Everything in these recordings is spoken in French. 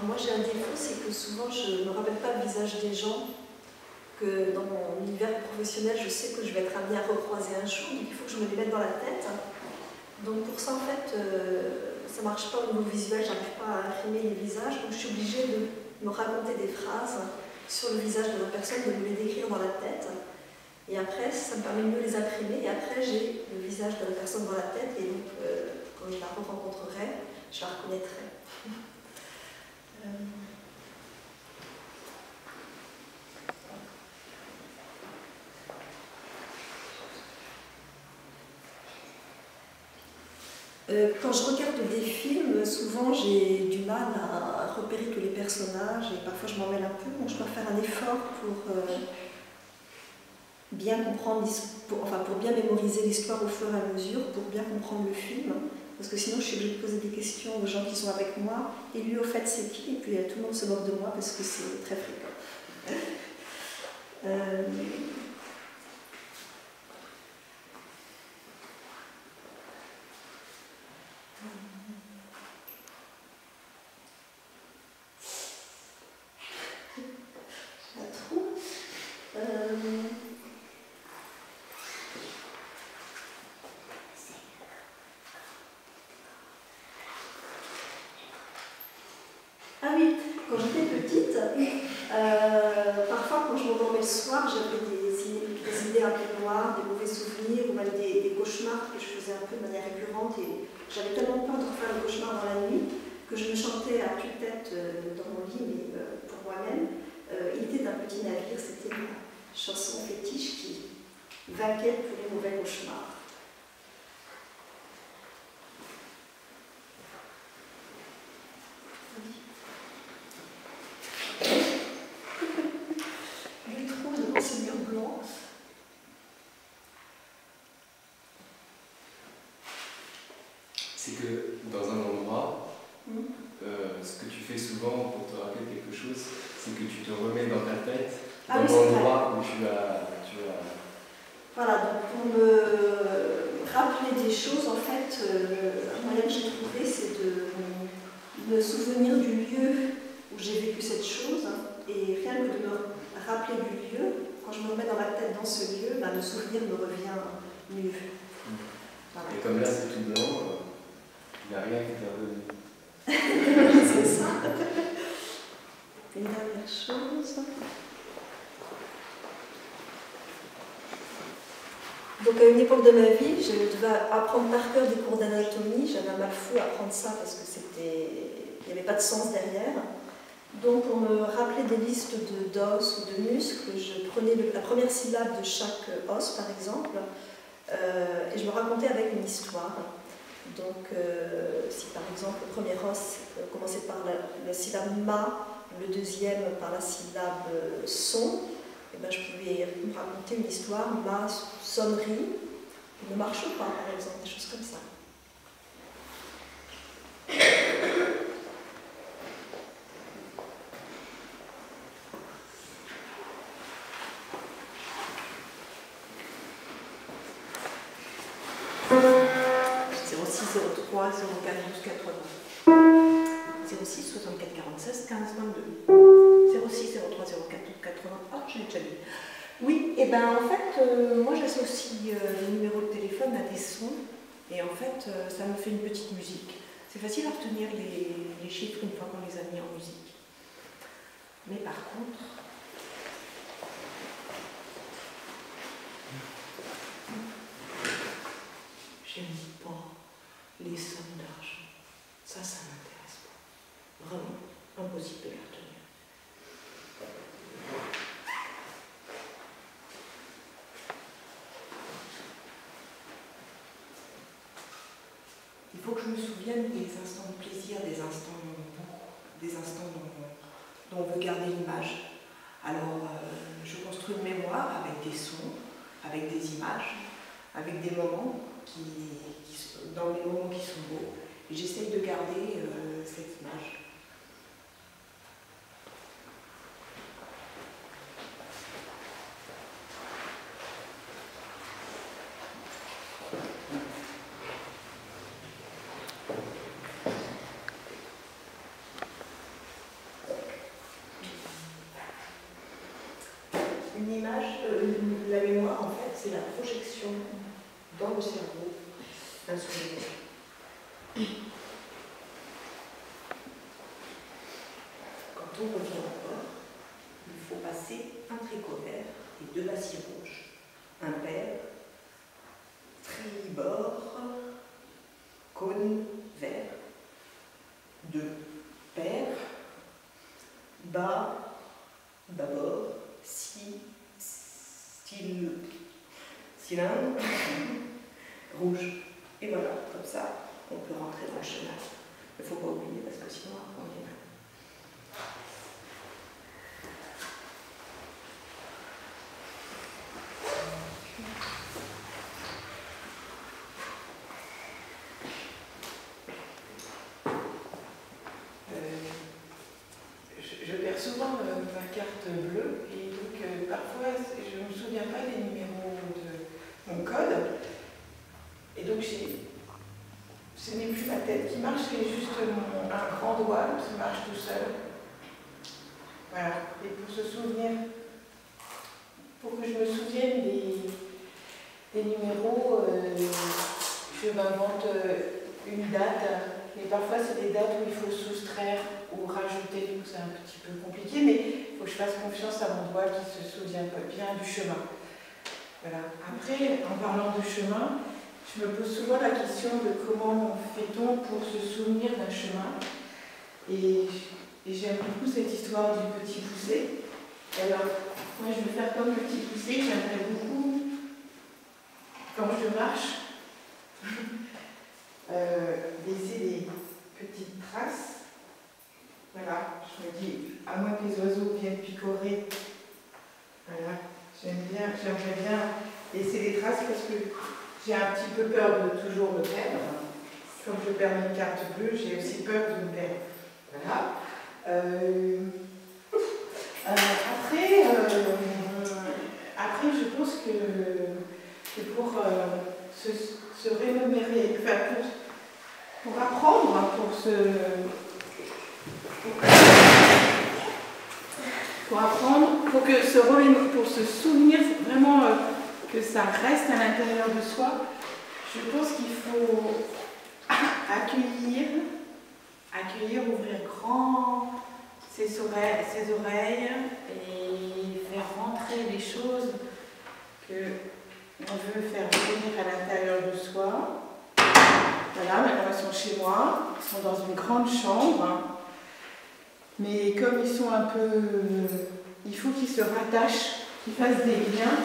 Alors moi j'ai un défaut, c'est que souvent je ne me rappelle pas le visage des gens, que dans mon univers professionnel je sais que je vais être amenée à recroiser un jour, donc il faut que je me les mette dans la tête. Donc pour ça en fait, ça ne marche pas au niveau visuel, j'arrive pas à imprimer les visages, donc je suis obligée de me raconter des phrases sur le visage de la personne, de me les décrire dans la tête. Et après, ça me permet de mieux les imprimer, et après j'ai le visage de la personne dans la tête, et donc quand je la rencontrerai, je la reconnaîtrai. Quand je regarde des films, souvent j'ai du mal à repérer tous les personnages et parfois je m'en mêle un peu, donc je dois faire un effort pour bien comprendre, pour bien mémoriser l'histoire au fur et à mesure, pour bien comprendre le film, parce que sinon je suis obligée de poser des questions aux gens qui sont avec moi, et lui au fait c'est qui, et puis tout le monde se moque de moi parce que c'est très fréquent. Ah oui, quand j'étais petite, parfois quand je m'endormais le soir, j'avais des idées un peu noires, des mauvais souvenirs ou même des cauchemars que je faisais un peu de manière récurrente et j'avais tellement peur de refaire le cauchemar dans la nuit que je me chantais à tue-tête dans mon lit, mais pour moi-même. Il était un petit navire, c'était ma chanson fétiche qui vainquait tous les mauvais cauchemars. C'est que dans un endroit, ce que tu fais souvent pour te rappeler quelque chose, c'est que tu te remets dans ta tête, dans l'endroit où tu as... Voilà, donc pour me rappeler des choses, en fait, un moyen que j'ai trouvé, c'est de me souvenir du lieu où j'ai vécu cette chose, et rien que de me rappeler du lieu, quand je me remets dans la tête dans ce lieu, ben, le souvenir me revient mieux. Voilà. Et comme là c'est tout blanc, il n'y a rien qui t'est revenu. C'est ça. Une dernière chose. Donc à une époque de ma vie, je devais apprendre par cœur des cours d'anatomie. J'avais un mal fou à apprendre ça parce que il n'y avait pas de sens derrière. Donc on me rappelait des listes d'os ou de muscles. Je prenais la première syllabe de chaque os par exemple et je me racontais avec une histoire. Donc si par exemple le premier os commençait par la syllabe ma, le deuxième par la syllabe son, et ben, je pouvais me raconter une histoire, ma sonnerie ne marche pas, par exemple, des choses comme ça. .03 04 12 80 06 64 46 15 22 06 03 04 12 80. Ah, je l'ai déjà dit. Oui, et ben en fait, moi j'associe le numéro de téléphone à des sons et en fait, ça me fait une petite musique. C'est facile à retenir les chiffres une fois qu'on les a mis en musique. Mais par contre, j'aime pas les sommes d'argent. Ça m'intéresse pas. Vraiment, impossible de les retenir. Il faut que je me souvienne des instants de plaisir, des instants dont on veut garder l'image. Alors, je construis une mémoire avec des sons, avec des images, avec des moments dans les moments qui sont beaux. Et j'essaye de garder cette image. c'est la projection dans le cerveau d'un souvenir. Quand on revient au corps, il faut passer un tricot vert et 2 bâtons rouges, un pair, tribord, cône vert, 2 paires, bas, bâbord, cylindre, rouge. Et voilà, comme ça, on peut rentrer dans le chemin. Il ne faut pas oublier parce que sinon, on est mal. Je perds souvent ma carte bleue et donc parfois je ne me souviens pas des numéros de mon code et donc ce n'est plus ma tête qui marche, c'est juste un grand doigt qui marche tout seul. Voilà. Et pour se souvenir, pour que je me souvienne des numéros, je m'invente une date. Mais parfois, c'est des dates où il faut soustraire ou rajouter, du coup, c'est un petit peu compliqué, mais il faut que je fasse confiance à mon doigt qui se souvient bien du chemin. Voilà. Après, en parlant de chemin, je me pose souvent la question de comment fait-on pour se souvenir d'un chemin. Et j'aime beaucoup cette histoire du petit poussé. Alors, moi, je vais faire comme le petit poussé, j'aimerais beaucoup, quand je marche, laisser des petites traces. Voilà, je me dis, à moins que les oiseaux viennent picorer, voilà, j'aimerais bien laisser des traces parce que j'ai un petit peu peur de toujours me perdre. Comme je perds mes cartes bleues, j'ai aussi peur de me perdre. Voilà. Après, je pense que pour se rémunérer, enfin pour apprendre, pour se souvenir vraiment que ça reste à l'intérieur de soi, je pense qu'il faut accueillir, ouvrir grand ses oreilles et faire rentrer les choses qu'on veut faire venir à l'intérieur de soi. Voilà, maintenant ils sont chez moi, ils sont dans une grande chambre, mais comme ils sont un peu... il faut qu'ils se rattachent, qu'ils fassent des liens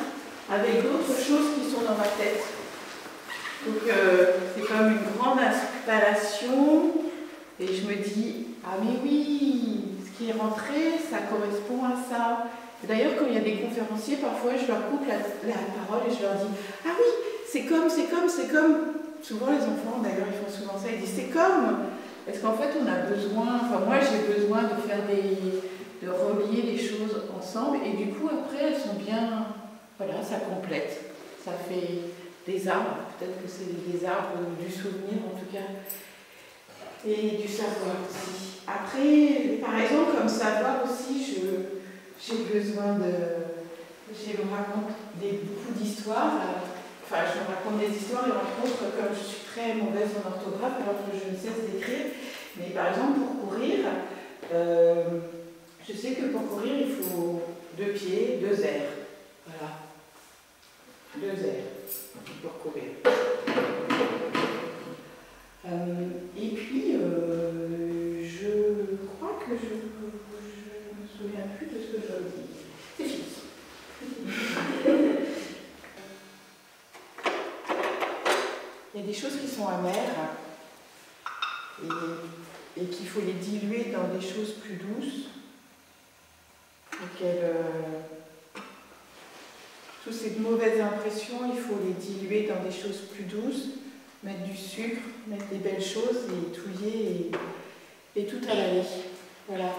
avec d'autres choses qui sont dans ma tête. Donc c'est comme une grande installation, et je me dis, ah mais oui, ce qui est rentré, ça correspond à ça. D'ailleurs, quand il y a des conférenciers, parfois je leur coupe la parole et je leur dis, ah oui, c'est comme... Souvent les enfants d'ailleurs ils font souvent ça, ils disent c'est comme, parce qu'en fait on a besoin, enfin moi j'ai besoin de faire de relier les choses ensemble et du coup après elles sont bien, voilà, ça complète, ça fait des arbres, peut-être que c'est des arbres du souvenir en tout cas, et du savoir aussi. Après, par exemple comme savoir aussi, j'ai besoin je me raconte beaucoup d'histoires. Enfin, je me raconte des histoires et entre autres, comme je suis très mauvaise en orthographe, alors que je ne cesse d'écrire, mais par exemple pour courir, je sais que pour courir, il faut 2 pieds, 2 airs. Voilà. 2 airs pour courir. Et puis, je crois que je ne me souviens plus de ce que je dis. C'est fini. Il y a des choses qui sont amères et qu'il faut les diluer dans des choses plus douces. Toutes ces mauvaises impressions, il faut les diluer dans des choses plus douces, mettre du sucre, mettre des belles choses et touiller et tout avaler. Voilà.